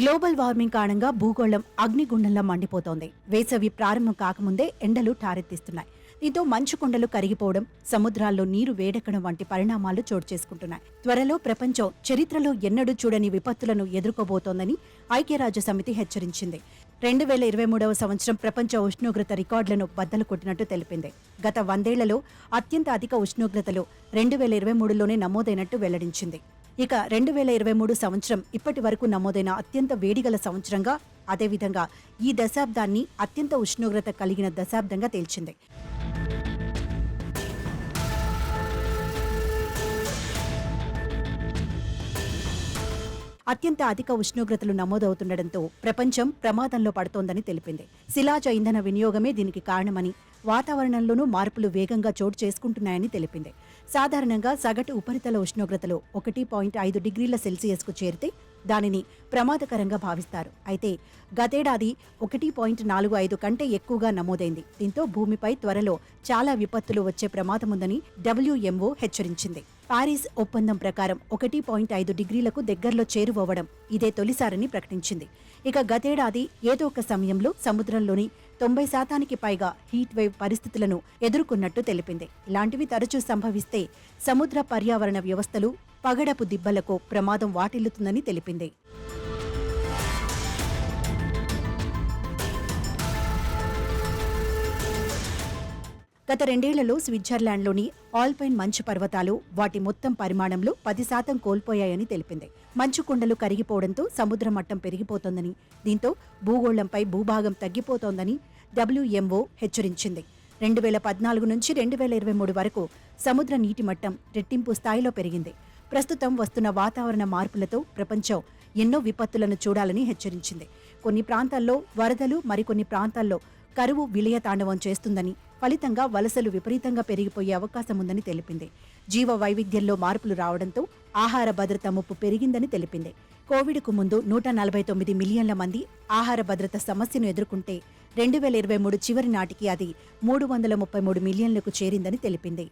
Global warming కారణంగా భూగోళం అగ్నిగుండంలా మండిపోతోంది. వేసవి ప్రారంభం కాకముందే ఎండలు ఠారెత్తిస్తున్నాయి. దీంతో మంచు కొండలు కరిగిపోవడం, సముద్రాల్లో నీరు వేడెక్కడం వంటి పరిణామాలు చోటు చేసుకుంటున్నాయి. త్వరలో ప్రపంచం చరిత్రలో ఎన్నడూ చూడని విపత్తులను ఎదుర్కోబోతోందని ఐక్యరాజ్యసమితి హెచ్చరించింది. 2023వ సంవత్సరం ప్రపంచ ఉష్ణోగ్రత రికార్డులను బద్దలు కొట్టినట్టు తెలిపింది. గత 100 ఏళ్లలో అత్యంత అధిక ఉష్ణోగ్రతలు 2023లోనే నమోదైనట్టు వెల్లడించింది. ఇక 2023 సంవత్సరం ఇప్పటి వరకు నమోదైన అత్యంత వేడిగల సంవత్సరంగా, అదేవిధంగా ఈ దశాబ్దాన్ని అత్యంత ఉష్ణోగ్రత కలిగిన దశాబ్దంగా తేల్చింది. అత్యంత అధిక ఉష్ణోగ్రతలు నమోదవుతుండటంతో ప్రపంచం ప్రమాదంలో పడుతోందని తెలిపింది. శిలాజ ఇంధన వినియోగమే దీనికి కారణమని, వాతావరణంలోనూ మార్పులు వేగంగా చోటు చేసుకుంటున్నాయని తెలిపింది. సాధారణంగా సగటు ఉపరితల ఉష్ణోగ్రతలు 1.5 డిగ్రీల సెల్సియస్కు చేరితే దానిని ప్రమాదకరంగా భావిస్తారు. అయితే గతేడాది 1.45 కంటే ఎక్కువగా నమోదైంది. దీంతో భూమిపై త్వరలో చాలా విపత్తులు వచ్చే ప్రమాదముందని WMO హెచ్చరించింది. పారిస్ ఒప్పందం ప్రకారం 1.5 డిగ్రీలకు దగ్గరలో చేరువవ్వడం ఇదే తొలిసారని ప్రకటించింది. ఇక గతేడాది ఏదో ఒక సమయంలో సముద్రంలోని 90% పైగా హీట్ వేవ్ పరిస్థితులను ఎదుర్కొన్నట్టు తెలిపింది. ఇలాంటివి తరచూ సంభవిస్తే సముద్ర పర్యావరణ వ్యవస్థలు, పగడపు దిబ్బలకు ప్రమాదం వాటిల్లుతుందని తెలిపింది. గత 2 ఏళ్లలో స్విట్జర్లాండ్లోని ఆల్పైన్ మంచు పర్వతాలు వాటి మొత్తం పరిమాణంలో 10% కోల్పోయాయని తెలిపింది. మంచు కొండలు కరిగిపోవడంతో సముద్ర మట్టం పెరిగిపోతోందని, దీంతో భూగోళంపై భూభాగం తగ్గిపోతోందని WMO హెచ్చరించింది. 2014 నుంచి 2023 వరకు సముద్ర నీటి మట్టం రెట్టింపు స్థాయిలో పెరిగింది. ప్రస్తుతం వస్తున్న వాతావరణ మార్పులతో ప్రపంచం ఎన్నో విపత్తులను చూడాలని హెచ్చరించింది. కొన్ని ప్రాంతాల్లో వరదలు, మరికొన్ని ప్రాంతాల్లో కరువు విలయతాండవం చేస్తుందని, ఫలితంగా వలసలు విపరీతంగా పెరిగిపోయే అవకాశం ఉందని తెలిపింది. జీవ వైవిధ్యంలో మార్పులు రావడంతో ఆహార భద్రత ముప్పు పెరిగిందని తెలిపింది. కోవిడ్కు ముందు 149 మిలియన్ల మంది ఆహార భద్రత సమస్యను ఎదుర్కొంటే 2023 చివరి నాటికి అది 333 మిలియన్లకు చేరిందని తెలిపింది.